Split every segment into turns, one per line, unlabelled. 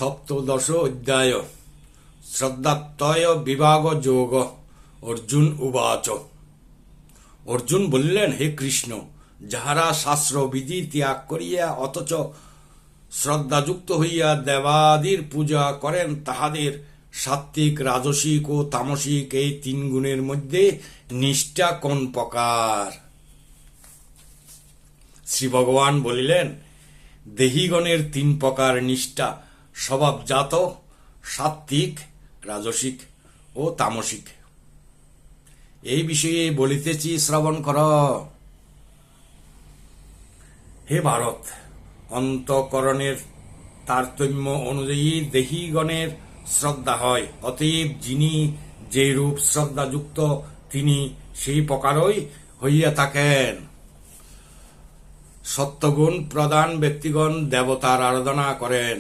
সপ্তদশ অধ্যায় শ্রদ্ধাত্ময় বিভাগ যোগ। অর্জুন উবাচ। অর্জুন বললেন, হে কৃষ্ণ, যাহারা শাস্ত্র বিধি ত্যাগ করিয়া অথচ শ্রদ্ধাযুক্ত হইয়া দেবাদির পূজা করেন, তাহাদের সাত্ত্বিক, রাজসিক ও তামসিক এই তিন গুণের মধ্যে নিষ্ঠা কোন প্রকার? শ্রী ভগবান বলিলেন, দেহিগণের তিন প্রকার নিষ্ঠা স্বভাবজাত, সাত্ত্বিক, রাজসিক ও তামসিক। এই বিষয়ে বলিতেছি, শ্রবণ কর। হে ভারত, অন্তঃকরণের তারতম্য অনুযায়ী দেহিগণের শ্রদ্ধা হয়। অতএব যিনি যে রূপ শ্রদ্ধাযুক্ত, তিনি সেই প্রকারই হইয়া থাকেন। সত্যগুণ প্রধান ব্যক্তিগণ দেবতার আরাধনা করেন।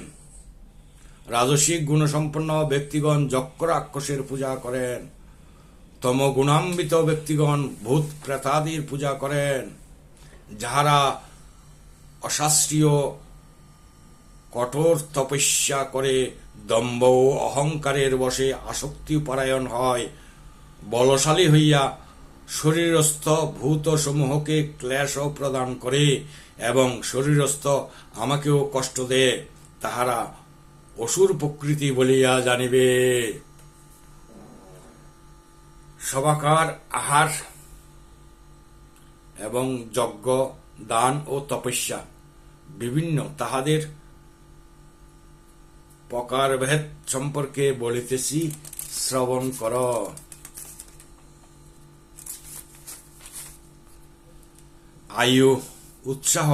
রাজসিক গুণসম্পন্ন ব্যক্তিগণ যক্ষ রাক্ষসের পূজা করেন। তমগুণান্বিত ব্যক্তিগণ ভূত প্রেতাদির পূজা করেন। যাহারা অশাস্ত্রীয় কঠোর তপস্যা করে দম্ভ ও অহংকারের বশে আসক্তিপরায়ণ হয়, বলশালী হইয়া শরীরস্থ ভূত সমূহকে ক্লেশ প্রদান করে এবং শরীরস্থ আমাকেও কষ্ট দেয়, তাহারা অসুর প্রকৃতি বলিয়া জানিবে। সবাকার আহার এবং যজ্ঞ, দান ও তপস্যা বিভিন্ন, তাহাদের প্রকারভেদ সম্পর্কে বলিতেছি, শ্রবণ কর। আয়ু, উৎসাহ,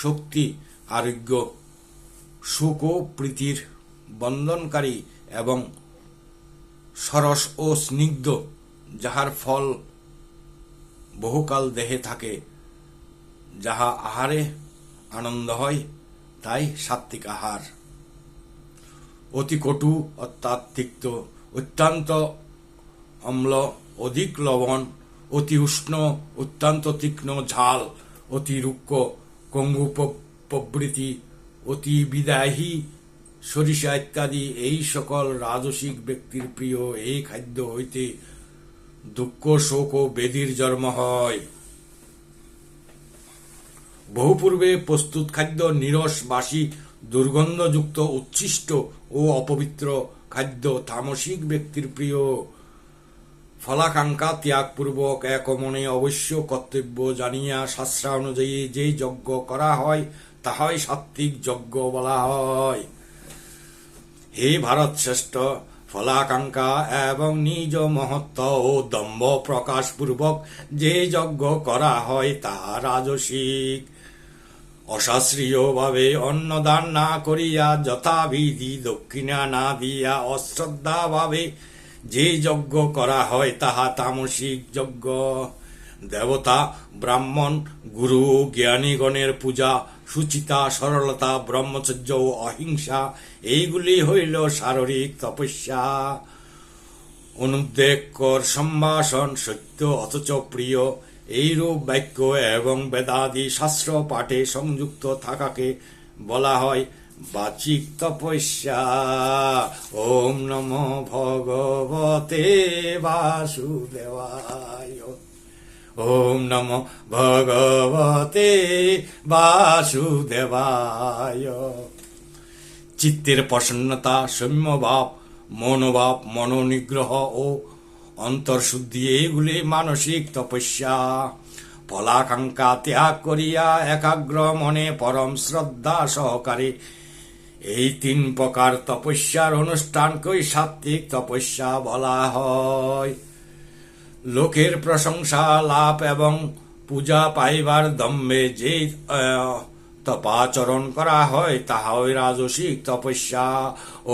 শক্তি, আরোগ্য, সুখ ও প্রীতির বন্ধনকারী এবং সরস ও স্নিগ্ধ, যাহার ফল বহুকাল দেহে থাকে, যাহা আহারে আনন্দ হয়, তাই সাত্ত্বিক আহার। অতি কটু অর্থাৎ তিক্ত, অত্যন্ত অম্ল অধিক লবণ, অতি উষ্ণ অত্যন্ত তীক্ষ্ণ ঝাল, অতি রুক্ষ কঙ্গু প্রভৃতি, অতি বিদায়ী সরিষা ইত্যাদি, এই সকল রাজসিক ব্যক্তির প্রিয়। এই খাদ্য হইতে দুঃখ, শোক ও ব্যাধির জন্ম হয়। বহুপূর্বে প্রস্তুত খাদ্য নিরস, বাসি, দুর্গন্ধযুক্ত, উচ্ছিষ্ট ও অপবিত্র খাদ্য তামসিক ব্যক্তির প্রিয়। ফলাকাঙ্ক্ষা ত্যাগপূর্বক এক মনে অবশ্য কর্তব্য জানিয়া শাস্ত্রানুযায়ী যে যজ্ঞ করা হয়, তাহাই সাত্ত্বিক যজ্ঞ বলা হয়। হে ভারত শ্রেষ্ঠ, ফলাকাঙ্ক্ষা এবং নিজ মহত্ব ও দম্ভ প্রকাশপূর্বক যে যজ্ঞ করা হয়, তাহা রাজসিক। অশাস্ত্রীয়ভাবে অন্নদান না করিয়া, যথাবিধি দক্ষিণা না দিয়া, অশ্রদ্ধাভাবে যে যজ্ঞ করা হয়, তাহা তামসিক যজ্ঞ। দেবতা, ব্রাহ্মণ, গুরু, জ্ঞানীগণের পূজা, সুচিতা, সরলতা, ব্রহ্মচর্য ও অহিংসা, এইগুলি হইল শারীরিক তপস্যা। অনুদ্বেগকর সম্ভাষণ, সত্য অথচ প্রিয়, এইরূপ বাক্য এবং বেদাদি শাস্ত্র পাঠে সংযুক্ত থাকাকে বলা হয় বাচিক তপস্যা। ওম নমো ভগবতে বাসুদেবায়। ওম নমো ভগবতে বাসুদেবায়। চিত্তের প্রসন্নতা, সৌম্যভাব, মনোভাব, মনোনিগ্রহ ও অন্তর্শুদ্ধি, এগুলি মানসিক তপস্যা। ফলাকাঙ্ক্ষা ত্যাগ করিয়া একাগ্র মনে পরম শ্রদ্ধা সহকারে এই তিন প্রকার তপস্যার অনুষ্ঠানকেই সাত্ত্বিক তপস্যা বলা হয়। লোকের প্রশংসা লাভ এবং পূজা পাইবার দম্ভে যে তপাচরণ করা হয়, তাহাই রাজসিক তপস্যা।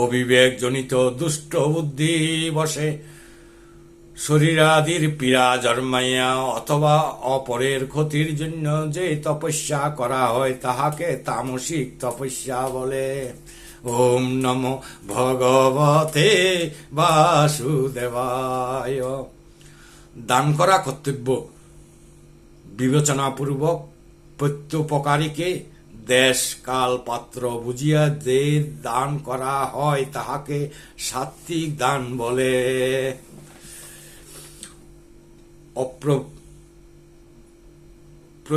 অবিবেকজনিত দুষ্ট বুদ্ধি বসে শরীরাদির পীড়া জন্মাইয়া অথবা অপরের ক্ষতির জন্য যে তপস্যা করা হয়, তাহাকে তামসিক তপস্যা বলে। ওম নমো ভগবতে বাসুদেবায়। দান করা কর্তব্য। বিবেচনাপূর্বক প্রত্যুপকারীকে দেশ কাল পাত্র বুঝিয়া যে দান করা হয় তাহাকে সাত্বিক দান বলে।